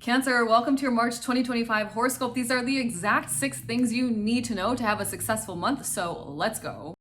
Cancer, welcome to your March 2025 horoscope. These are the exact 6 things you need to know to have a successful month, so let's go.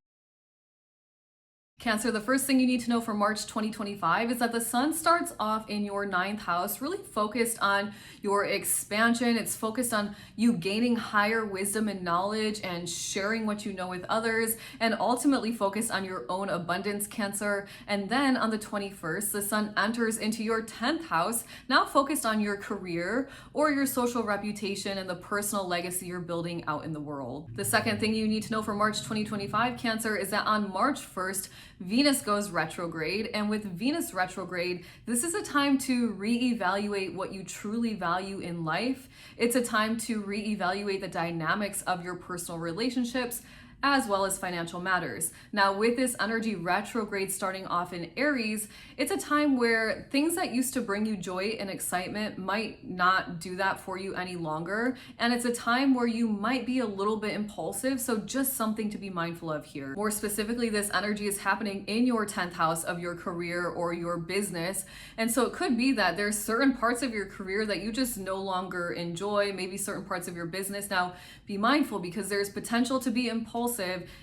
Cancer, the first thing you need to know for March 2025 is that the sun starts off in your ninth house, really focused on your expansion. It's focused on you gaining higher wisdom and knowledge and sharing what you know with others, and ultimately focused on your own abundance, Cancer. And then on the 21st, the sun enters into your 10th house, now focused on your career or your social reputation and the personal legacy you're building out in the world. The second thing you need to know for March 2025, Cancer, is that on March 1st, Venus goes retrograde, and with Venus retrograde, this is a time to reevaluate what you truly value in life. It's a time to reevaluate the dynamics of your personal relationships, as well as financial matters. Now, with this energy retrograde starting off in Aries, it's a time where things that used to bring you joy and excitement might not do that for you any longer. And it's a time where you might be a little bit impulsive, so just something to be mindful of here. More specifically, this energy is happening in your 10th house of your career or your business. And so it could be that there's certain parts of your career that you just no longer enjoy, maybe certain parts of your business. Now, be mindful because there's potential to be impulsive,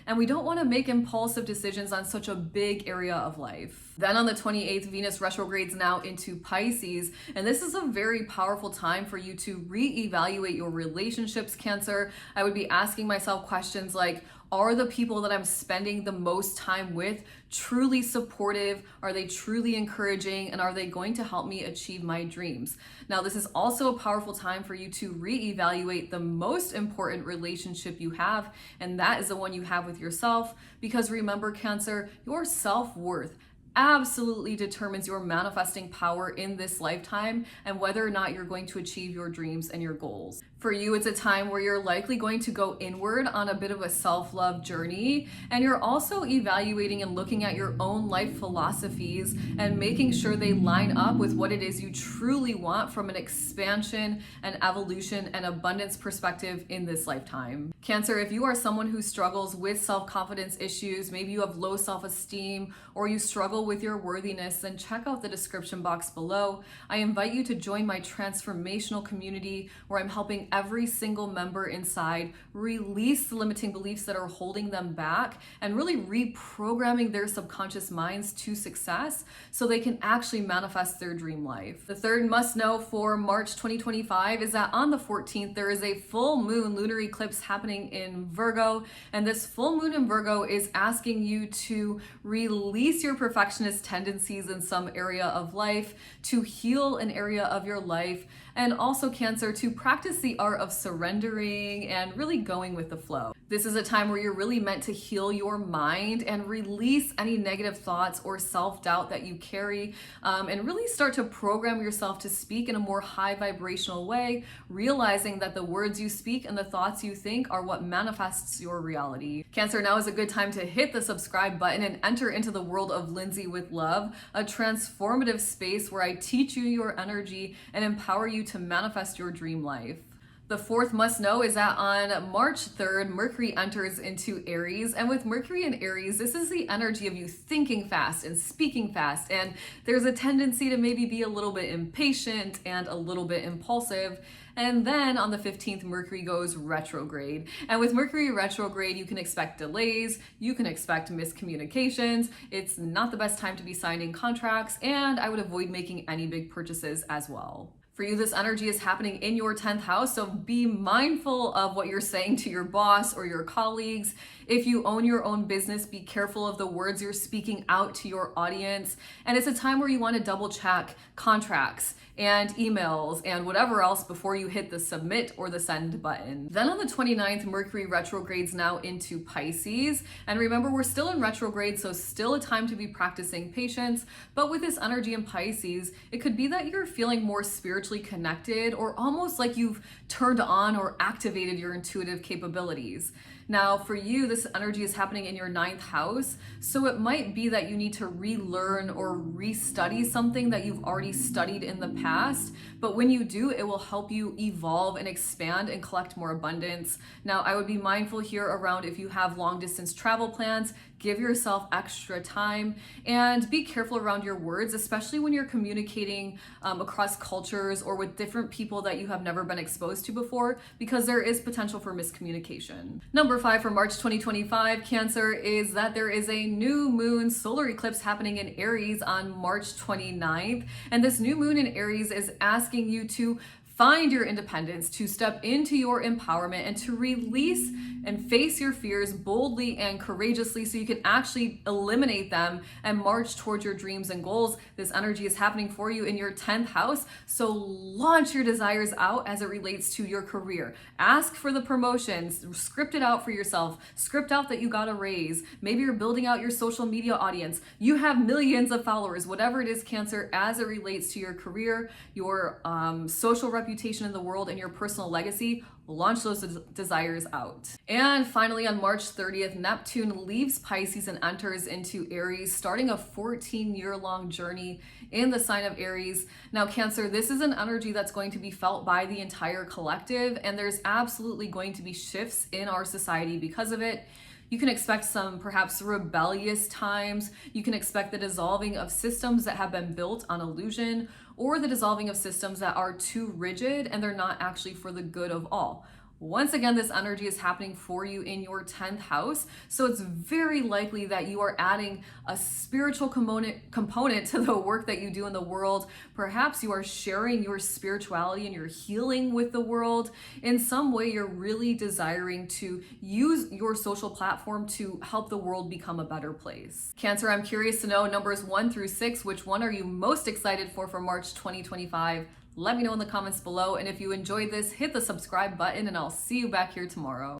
and we don't want to make impulsive decisions on such a big area of life. Then on the 28th, Venus retrogrades now into Pisces, and this is a very powerful time for you to reevaluate your relationships, Cancer. I would be asking myself questions like, are the people that I'm spending the most time with truly supportive? Are they truly encouraging? And are they going to help me achieve my dreams? Now, this is also a powerful time for you to reevaluate the most important relationship you have, and that is the one you have with yourself. Because remember, Cancer, your self-worth absolutely determines your manifesting power in this lifetime and whether or not you're going to achieve your dreams and your goals. For you, it's a time where you're likely going to go inward on a bit of a self-love journey, and you're also evaluating and looking at your own life philosophies and making sure they line up with what it is you truly want from an expansion and evolution and abundance perspective in this lifetime. Cancer, if you are someone who struggles with self-confidence issues, maybe you have low self-esteem or you struggle with your worthiness, then check out the description box below. I invite you to join my transformational community where I'm helping every single member inside release the limiting beliefs that are holding them back and really reprogramming their subconscious minds to success so they can actually manifest their dream life. The third must know for March 2025 is that on the 14th, there is a full moon lunar eclipse happening in Virgo, and this full moon in Virgo is asking you to release your perfectionist tendencies in some area of life, to heal an area of your life, and also, Cancer, to practice the art of surrendering and really going with the flow. This is a time where you're really meant to heal your mind and release any negative thoughts or self-doubt that you carry, and really start to program yourself to speak in a more high vibrational way, realizing that the words you speak and the thoughts you think are what manifests your reality. Cancer, now is a good time to hit the subscribe button and enter into the world of Lindsay with Love, a transformative space where I teach you your energy and empower you to manifest your dream life. The fourth must know is that on March 3rd, Mercury enters into Aries. And with Mercury in Aries, this is the energy of you thinking fast and speaking fast. And there's a tendency to maybe be a little bit impatient and a little bit impulsive. And then on the 15th, Mercury goes retrograde. And with Mercury retrograde, you can expect delays, you can expect miscommunications. It's not the best time to be signing contracts, and I would avoid making any big purchases as well. For you, this energy is happening in your 10th house, so be mindful of what you're saying to your boss or your colleagues. If you own your own business, be careful of the words you're speaking out to your audience. And it's a time where you want to double check contracts and emails and whatever else before you hit the submit or the send button. Then on the 29th, Mercury retrogrades now into Pisces. And remember, we're still in retrograde, so still a time to be practicing patience. But with this energy in Pisces, it could be that you're feeling more spiritually connected or almost like you've turned on or activated your intuitive capabilities. Now, for you, this energy is happening in your 9th house, so it might be that you need to relearn or restudy something that you've already studied in the past, but when you do, it will help you evolve and expand and collect more abundance. Now, I would be mindful here around if you have long distance travel plans, Give yourself extra time and be careful around your words, especially when you're communicating across cultures or with different people that you have never been exposed to before, because there is potential for miscommunication. Number 5 for March 2025, Cancer, is that there is a new moon solar eclipse happening in Aries on March 29th. And this new moon in Aries is asking you to find your independence, to step into your empowerment, and to release and face your fears boldly and courageously so you can actually eliminate them and march towards your dreams and goals. This energy is happening for you in your 10th house. So launch your desires out as it relates to your career. Ask for the promotions, script it out for yourself, script out that you got a raise. Maybe you're building out your social media audience. You have millions of followers, whatever it is, Cancer, as it relates to your career, your social reputation in the world, and your personal legacy. Launch those desires out. And finally, on March 30th, Neptune leaves Pisces and enters into Aries, starting a 14-year-long journey in the sign of Aries. Now, Cancer, this is an energy that's going to be felt by the entire collective, and there's absolutely going to be shifts in our society because of it. You can expect some perhaps rebellious times. You can expect the dissolving of systems that have been built on illusion, or the dissolving of systems that are too rigid and they're not actually for the good of all. Once again, this energy is happening for you in your 10th house. So it's very likely that you are adding a spiritual component to the work that you do in the world. Perhaps you are sharing your spirituality and your healing with the world. In some way, you're really desiring to use your social platform to help the world become a better place. Cancer, I'm curious to know, numbers 1 through 6, which one are you most excited for March 2025? Let me know in the comments below. And if you enjoyed this, hit the subscribe button and I'll see you back here tomorrow.